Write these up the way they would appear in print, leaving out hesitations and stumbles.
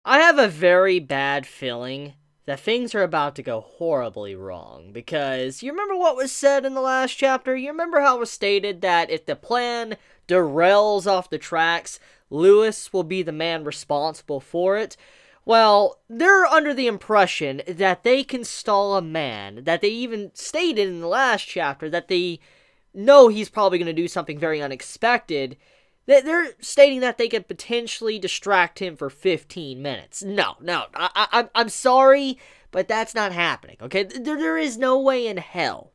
I have a very bad feeling that things are about to go horribly wrong, because you remember what was said in the last chapter? You remember how it was stated that if the plan derails off the tracks, Lewis will be the man responsible for it? Well, they're under the impression that they can stall a man, that they even stated in the last chapter that they know he's probably going to do something very unexpected. They're stating that they could potentially distract him for 15 minutes. No, I'm sorry, but that's not happening, okay? There is no way in hell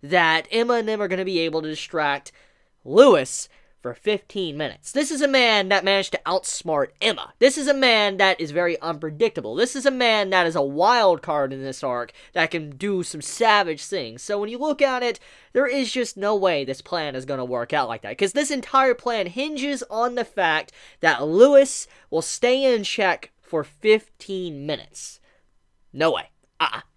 that Emma and them are going to be able to distract Lewis for 15 minutes. This is a man that managed to outsmart Emma. This is a man that is very unpredictable. This is a man that is a wild card in this arc that can do some savage things. So when you look at it, there is just no way this plan is going to work out like that, because this entire plan hinges on the fact that Lewis will stay in check for 15 minutes. No way.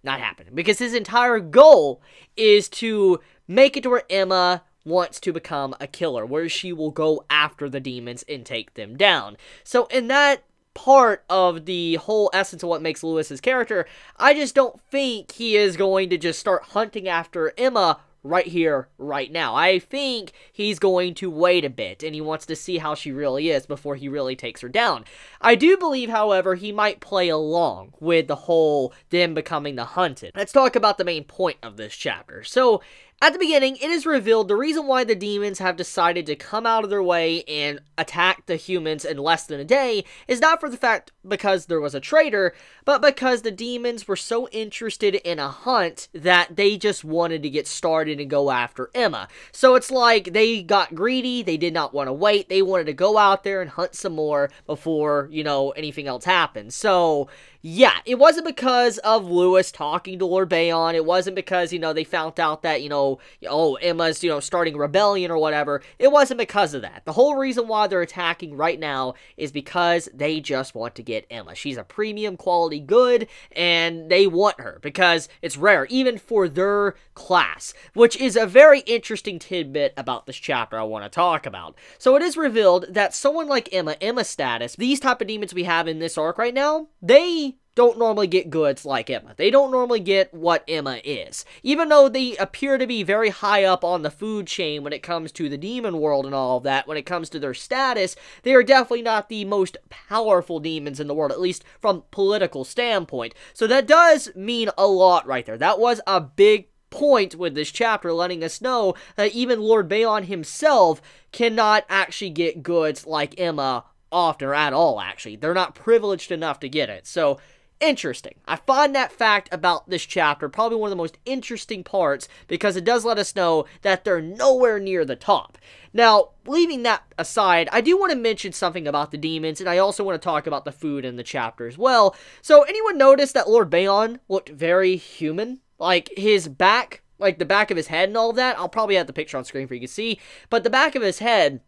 Not happening. Because his entire goal is to make it to where Emma wants to become a killer, where she will go after the demons and take them down. So in that part of the whole essence of what makes Lewis his character, I just don't think he is going to just start hunting after Emma right here, right now. I think he's going to wait a bit, and he wants to see how she really is before he really takes her down. I do believe, however, he might play along with the whole them becoming the hunted. Let's talk about the main point of this chapter. So, at the beginning, it is revealed the reason why the demons have decided to come out of their way and attack the humans in less than a day is not for the fact because there was a traitor, but because the demons were so interested in a hunt that they just wanted to get started and go after Emma. So it's like they got greedy, they did not want to wait, they wanted to go out there and hunt some more before, anything else happened. So, yeah, it wasn't because of Lewis talking to Lord Bayon. It wasn't because, they found out that, Emma's, starting a rebellion or whatever. It wasn't because of that. The whole reason why they're attacking right now is because they just want to get Emma. She's a premium quality good, and they want her because it's rare, even for their class, which is a very interesting tidbit about this chapter I want to talk about. So it is revealed that someone like Emma's status, these type of demons we have in this arc right now, they don't normally get goods like Emma. They don't normally get what Emma is. Even though they appear to be very high up on the food chain when it comes to the demon world and all of that, when it comes to their status, they are definitely not the most powerful demons in the world, at least from political standpoint. So that does mean a lot right there. That was a big point with this chapter, letting us know that even Lord Bayon himself cannot actually get goods like Emma often, or at all, actually. They're not privileged enough to get it. So, interesting. I find that fact about this chapter probably one of the most interesting parts, because it does let us know that they're nowhere near the top. Now, leaving that aside, I do want to mention something about the demons, and I also want to talk about the food in the chapter as well. So, anyone notice that Lord Bayon looked very human? Like, his back, like the back of his head and all that, I'll probably have the picture on screen for you to see, but the back of his head,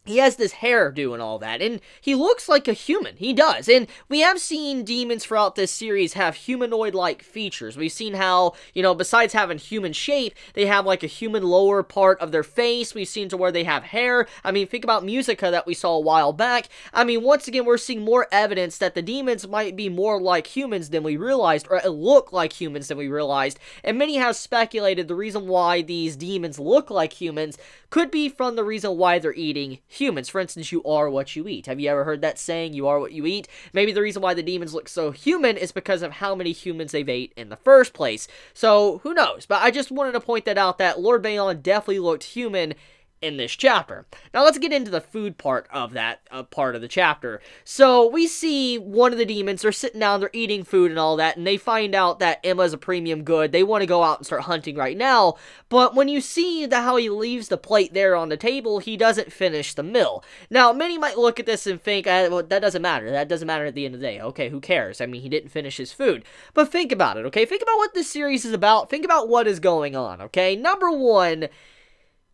he has this hairdo and all that, and he looks like a human. He does, and we have seen demons throughout this series have humanoid-like features. We've seen how, besides having human shape, they have like a human lower part of their face. We've seen to where they have hair. I mean, think about Musica that we saw a while back. I mean, once again, we're seeing more evidence that the demons might be more like humans than we realized, or look like humans than we realized, and many have speculated the reason why these demons look like humans could be from the reason why they're eating humans. For instance, you are what you eat. Have you ever heard that saying, you are what you eat? Maybe the reason why the demons look so human is because of how many humans they've ate in the first place. So, who knows? But I just wanted to point that out, that Lord Bayon definitely looked human in this chapter. Now let's get into the food part of that part of the chapter. So we see one of the demons, they're sitting down, they're eating food and all that, and they find out that Emma's a premium good. They want to go out and start hunting right now, but when you see how he leaves the plate there on the table, he doesn't finish the meal. Now many might look at this and think, well, that doesn't matter. That doesn't matter at the end of the day. Okay, who cares? I mean, he didn't finish his food. But think about it, okay? Think about what this series is about. Think about what is going on, okay? Number one,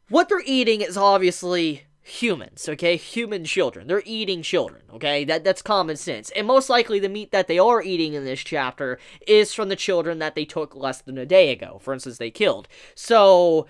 what they're eating is obviously humans, okay? Human children. They're eating children, okay? That's common sense. And most likely the meat that they are eating in this chapter is from the children that they took less than a day ago. For instance, they killed. So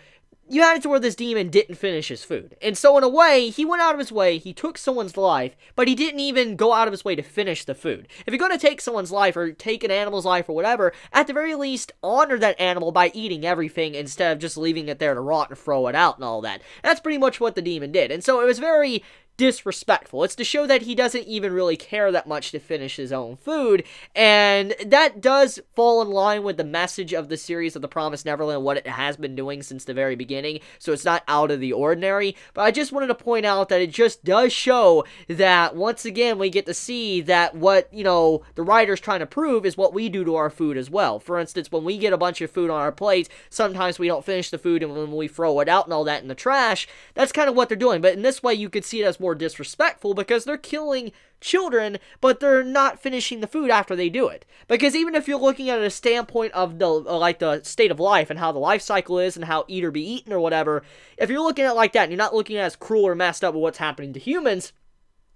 you had it to where this demon didn't finish his food. And so in a way, he went out of his way, he took someone's life, but he didn't even go out of his way to finish the food. If you're going to take someone's life, or take an animal's life, or whatever, at the very least, honor that animal by eating everything instead of just leaving it there to rot and throw it out and all that. That's pretty much what the demon did. And so it was very disrespectful. It's to show that he doesn't even really care that much to finish his own food, and that does fall in line with the message of the series of The Promised Neverland, what it has been doing since the very beginning, so it's not out of the ordinary. But I just wanted to point out that it just does show that, once again, we get to see that what, you know, the writer's trying to prove is what we do to our food as well. For instance, when we get a bunch of food on our plates, sometimes we don't finish the food, and when we throw it out and all that in the trash, that's kind of what they're doing. But in this way, you could see it as more disrespectful, because they're killing children, but they're not finishing the food after they do it. Because even if you're looking at a standpoint of the like the state of life and how the life cycle is and how eat or be eaten or whatever, if you're looking at it like that and you're not looking at it as cruel or messed up with what's happening to humans,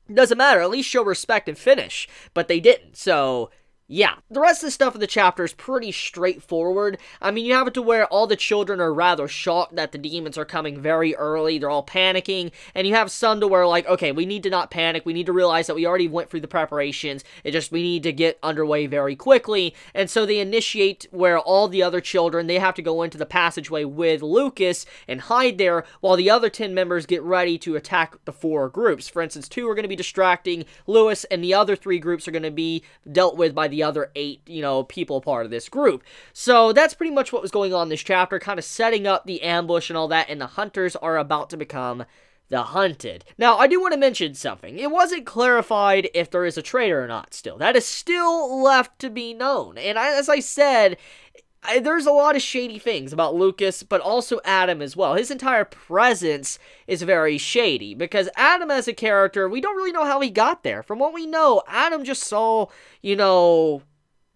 it doesn't matter. At least show respect and finish. But they didn't. So yeah, the rest of the stuff in the chapter is pretty straightforward. I mean, you have it to where all the children are rather shocked that the demons are coming very early. They're all panicking, and you have some to where, like, okay, we need to not panic. We need to realize that we already went through the preparations. We need to get underway very quickly. And so they initiate where all the other children, they have to go into the passageway with Lucas and hide there, while the other 10 members get ready to attack the 4 groups. For instance, 2 are going to be distracting Lewis, and the other 3 groups are going to be dealt with by the other 8, you know, people part of this group. So that's pretty much what was going on in this chapter, kind of setting up the ambush and all that, and the hunters are about to become the hunted. Now, I do want to mention something. It wasn't clarified if there is a traitor or not still. That is still left to be known. And as I said, there's a lot of shady things about Lucas, but also Adam as well. His entire presence is very shady, because Adam as a character, we don't really know how he got there. From what we know, Adam just saw, you know,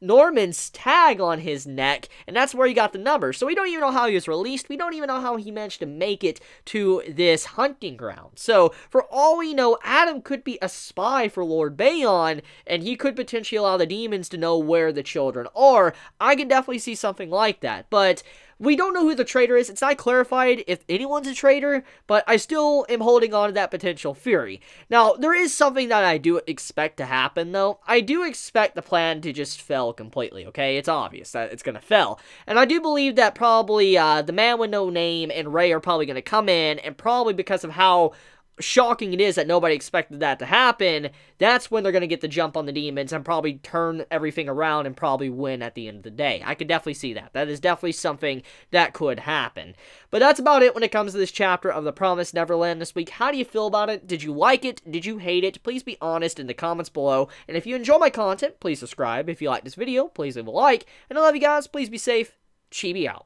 Norman's tag on his neck, and that's where he got the number. So we don't even know how he was released. We don't even know how he managed to make it to this hunting ground. So for all we know, Adam could be a spy for Lord Bayon, and he could potentially allow the demons to know where the children are. I can definitely see something like that, but we don't know who the traitor is. It's not clarified if anyone's a traitor, but I still am holding on to that potential theory. Now, there is something that I do expect to happen, though. I do expect the plan to just fail completely, okay? It's obvious that it's going to fail. And I do believe that probably the Man with No Name and Ray are probably going to come in, and probably because of how shocking it is that nobody expected that to happen, that's when they're going to get the jump on the demons and probably turn everything around and probably win at the end of the day. I could definitely see that. That is definitely something that could happen. But that's about it when it comes to this chapter of The Promised Neverland this week. How do you feel about it? Did you like it? Did you hate it? Please be honest in the comments below. And if you enjoy my content, please subscribe. If you like this video, please leave a like. And I love you guys. Please be safe. Chibi out.